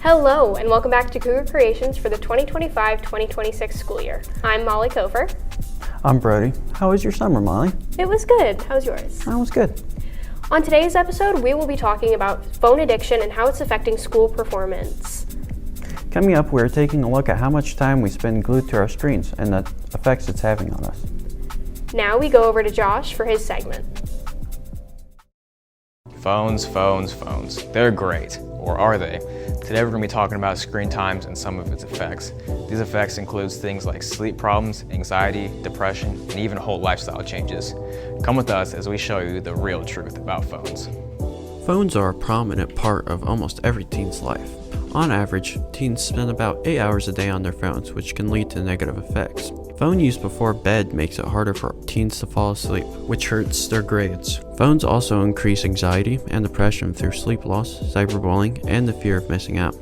Hello, and welcome back to Cougar Creations for the 2025-2026 school year. I'm Molly Cofer. I'm Brody. How was your summer, Molly? It was good. How was yours? That was good. On today's episode, we will be talking about phone addiction and how it's affecting school performance. Coming up, we're taking a look at how much time we spend glued to our screens and the effects it's having on us. Now we go over to Josh for his segment. Phones. They're great, or are they? Today we're going to be talking about screen times and some of its effects. These effects include things like sleep problems, anxiety, depression, and even whole lifestyle changes. Come with us as we show you the real truth about phones. Phones are a prominent part of almost every teen's life. On average, teens spend about 8 hours a day on their phones, which can lead to negative effects. Phone use before bed makes it harder for teens to fall asleep, which hurts their grades. Phones also increase anxiety and depression through sleep loss, cyberbullying, and the fear of missing out.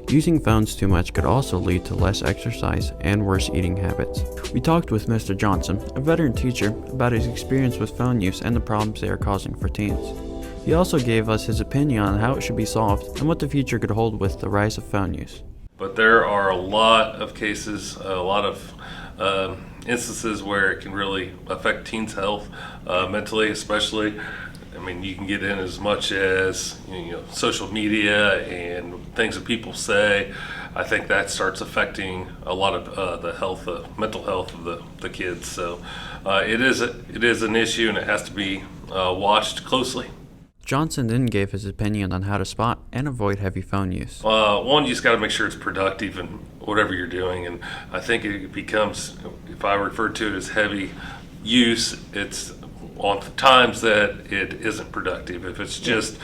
Using phones too much could also lead to less exercise and worse eating habits. We talked with Mr. Johnson, a veteran teacher, about his experience with phone use and the problems they are causing for teens. He also gave us his opinion on how it should be solved and what the future could hold with the rise of phone use. But there are a lot of cases, a lot of instances where it can really affect teens' health, mentally especially. I mean, you can get in as much as social media and things that people say. I think that starts affecting a lot of the health, mental health of the kids. So it is an issue, and it has to be watched closely. Johnson then gave his opinion on how to spot and avoid heavy phone use. One, you just got to make sure it's productive in whatever you're doing, and I think it becomes, if I refer to it as heavy use, it's on times that it isn't productive. If it's just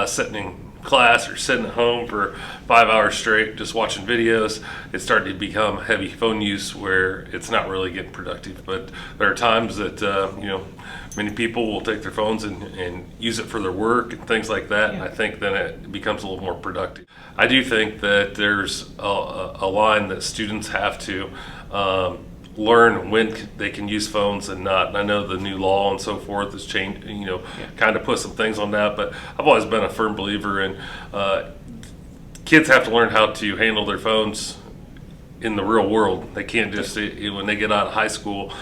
sitting in class or sitting at home for 5 hours straight just watching videos, it's starting to become heavy phone use where it's not really getting productive. But there are times that many people will take their phones and use it for their work and things like that, and I think then it becomes a little more productive. I do think that there's a line that students have to learn when they can use phones and not. And I know the new law and so forth has changed, kind of put some things on that, but I've always been a firm believer in kids have to learn how to handle their phones in the real world. They can't just, when they get out of high school,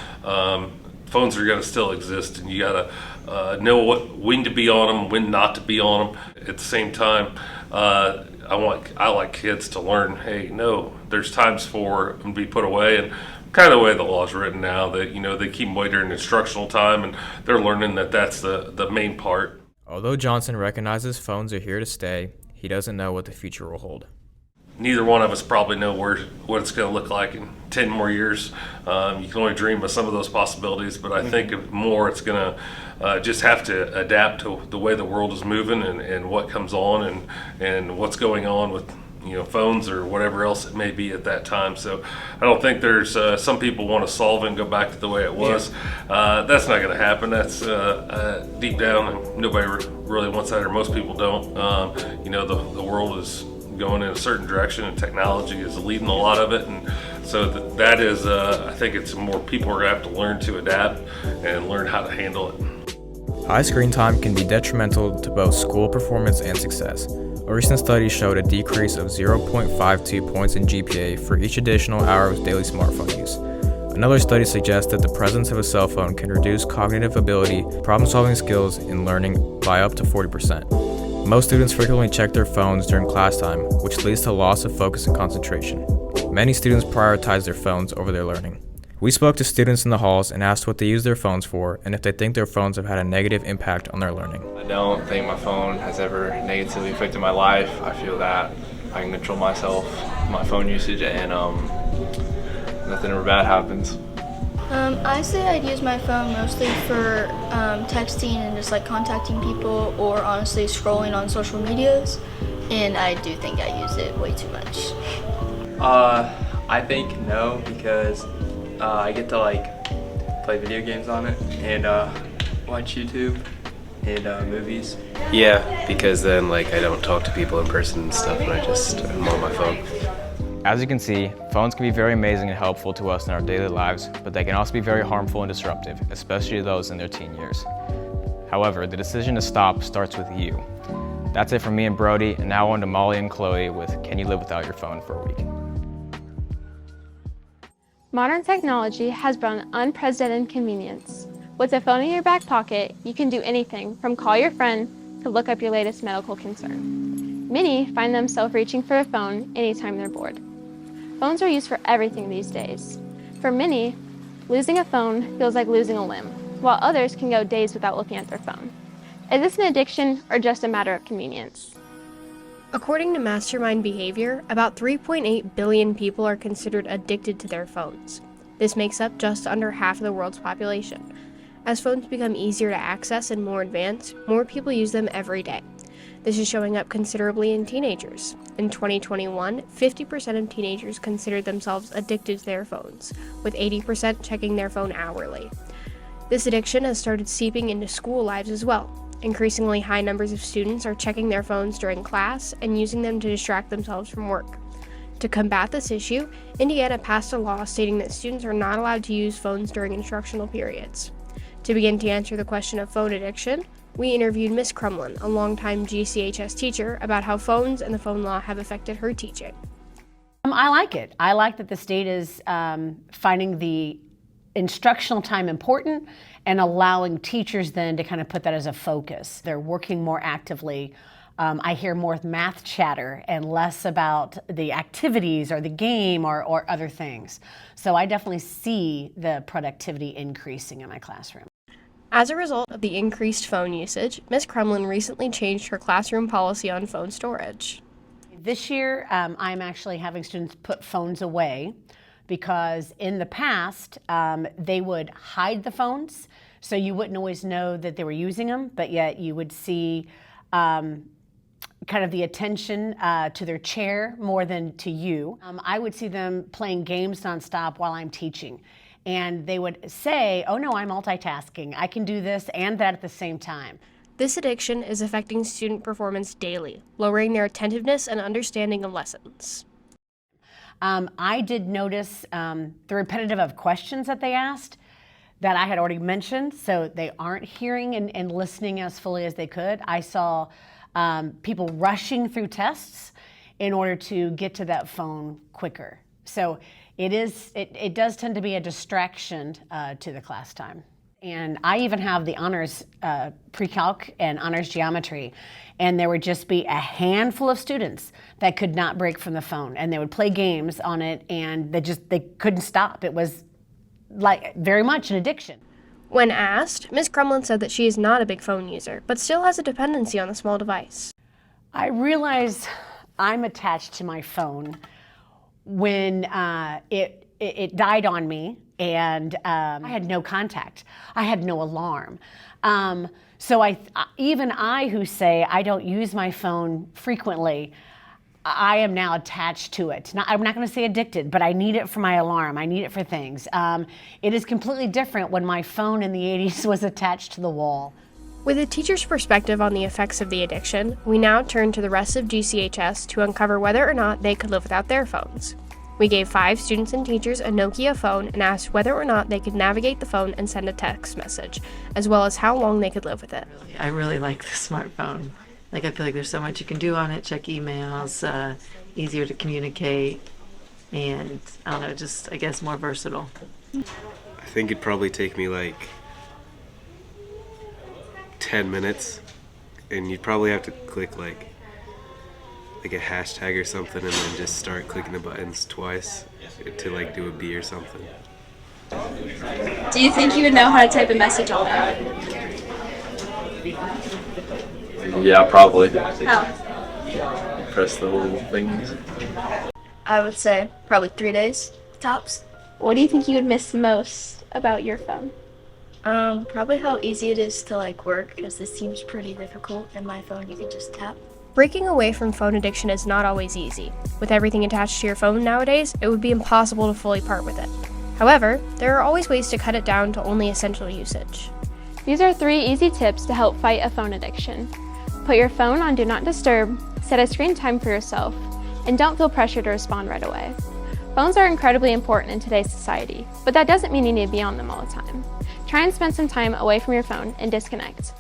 phones are going to still exist, and you got to know when to be on them, when not to be on them. At the same time, I like kids to learn, hey, no, there's times for them to be put away, and kind of the way the law is written now, that they keep them away during instructional time, and they're learning that that's the main part. Although Johnson recognizes phones are here to stay, he doesn't know what the future will hold. Neither one of us probably know what it's going to look like in 10 more years. You can only dream of some of those possibilities, but I think more it's going to just have to adapt to the way the world is moving and what comes on and what's going on with phones or whatever else it may be at that time. So I don't think there's some people want to solve it and go back to the way it was. That's not going to happen. That's deep down, and nobody really wants that, or most people don't. The world is going in a certain direction, and technology is leading a lot of it, and so that is I think it's more people are going to have to learn to adapt and learn how to handle it. High screen time can be detrimental to both school performance and success. A recent study showed a decrease of 0.52 points in GPA for each additional hour of daily smartphone use. Another study suggests that the presence of a cell phone can reduce cognitive ability, problem-solving skills, and learning by up to 40%. Most students frequently check their phones during class time, which leads to loss of focus and concentration. Many students prioritize their phones over their learning. We spoke to students in the halls and asked what they use their phones for and if they think their phones have had a negative impact on their learning. I don't think my phone has ever negatively affected my life. I feel that I can control myself, my phone usage, and nothing ever bad happens. I say I'd use my phone mostly for texting and just like contacting people, or honestly scrolling on social medias, and I do think I use it way too much. I think no, because I get to like play video games on it and watch YouTube and movies. Yeah, because then like I don't talk to people in person and stuff, and I'm on my phone. As you can see, phones can be very amazing and helpful to us in our daily lives, but they can also be very harmful and disruptive, especially those in their teen years. However, the decision to stop starts with you. That's it from me and Brody, and now on to Molly and Chloe with Can You Live Without Your Phone for a Week? Modern technology has brought an unprecedented convenience. With a phone in your back pocket, you can do anything from call your friend to look up your latest medical concern. Many find themselves reaching for a phone anytime they're bored. Phones are used for everything these days. For many, losing a phone feels like losing a limb, while others can go days without looking at their phone. Is this an addiction or just a matter of convenience? According to Mastermind Behavior, about 3.8 billion people are considered addicted to their phones. This makes up just under half of the world's population. As phones become easier to access and more advanced, more people use them every day. This is showing up considerably in teenagers. In 2021, 50% of teenagers considered themselves addicted to their phones, with 80% checking their phone hourly. This addiction has started seeping into school lives as well. Increasingly high numbers of students are checking their phones during class and using them to distract themselves from work. To combat this issue, Indiana passed a law stating that students are not allowed to use phones during instructional periods. To begin to answer the question of phone addiction, we interviewed Ms. Crumlin, a longtime GCHS teacher, about how phones and the phone law have affected her teaching. I like it. I like that the state is finding the instructional time important and allowing teachers then to kind of put that as a focus. They're working more actively. I hear more math chatter and less about the activities or the game or other things. So I definitely see the productivity increasing in my classroom. As a result of the increased phone usage, Ms. Crumlin recently changed her classroom policy on phone storage. This year, I'm actually having students put phones away because in the past, they would hide the phones, so you wouldn't always know that they were using them, but yet you would see kind of the attention to their chair more than to you. I would see them playing games nonstop while I'm teaching. And they would say, oh no, I'm multitasking. I can do this and that at the same time. This addiction is affecting student performance daily, lowering their attentiveness and understanding of lessons. I did notice the repetitive of questions that they asked that I had already mentioned, so they aren't hearing and listening as fully as they could. I saw people rushing through tests in order to get to that phone quicker. So it does tend to be a distraction to the class time. And I even have the honors pre-calc and honors geometry, and there would just be a handful of students that could not break from the phone, and they would play games on it, and they couldn't stop. It was like very much an addiction. When asked, Ms. Crumlin said that she is not a big phone user, but still has a dependency on the small device. I realize I'm attached to my phone when it died on me, and I had no contact. I had no alarm. So even I who say I don't use my phone frequently, I am now attached to it. I'm not going to say addicted, but I need it for my alarm. I need it for things. It is completely different when my phone in the 80s was attached to the wall. With a teacher's perspective on the effects of the addiction, we now turn to the rest of GCHS to uncover whether or not they could live without their phones. We gave 5 students and teachers a Nokia phone and asked whether or not they could navigate the phone and send a text message, as well as how long they could live with it. I really like the smartphone. I feel like there's so much you can do on it, check emails, easier to communicate, and I don't know, just I guess more versatile. I think it'd probably take me like 10 minutes, and you'd probably have to click like like a hashtag or something and then just start clicking the buttons twice to like do a B or something. Do you think you would know how to type a message on there? Yeah, probably. How? Press the little things. I would say probably 3 days tops. What do you think you would miss most about your phone? Probably how easy it is to like work, because this seems pretty difficult. In my phone, you can just tap. Breaking away from phone addiction is not always easy. With everything attached to your phone nowadays, it would be impossible to fully part with it. However, there are always ways to cut it down to only essential usage. These are 3 easy tips to help fight a phone addiction. Put your phone on Do Not Disturb, set a screen time for yourself, and don't feel pressure to respond right away. Phones are incredibly important in today's society, but that doesn't mean you need to be on them all the time. Try and spend some time away from your phone and disconnect.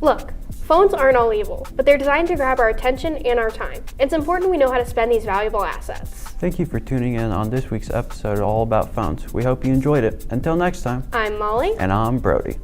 Look, phones aren't all evil, but they're designed to grab our attention and our time. It's important we know how to spend these valuable assets. Thank you for tuning in on this week's episode all about phones. We hope you enjoyed it. Until next time, I'm Molly. and I'm Brody.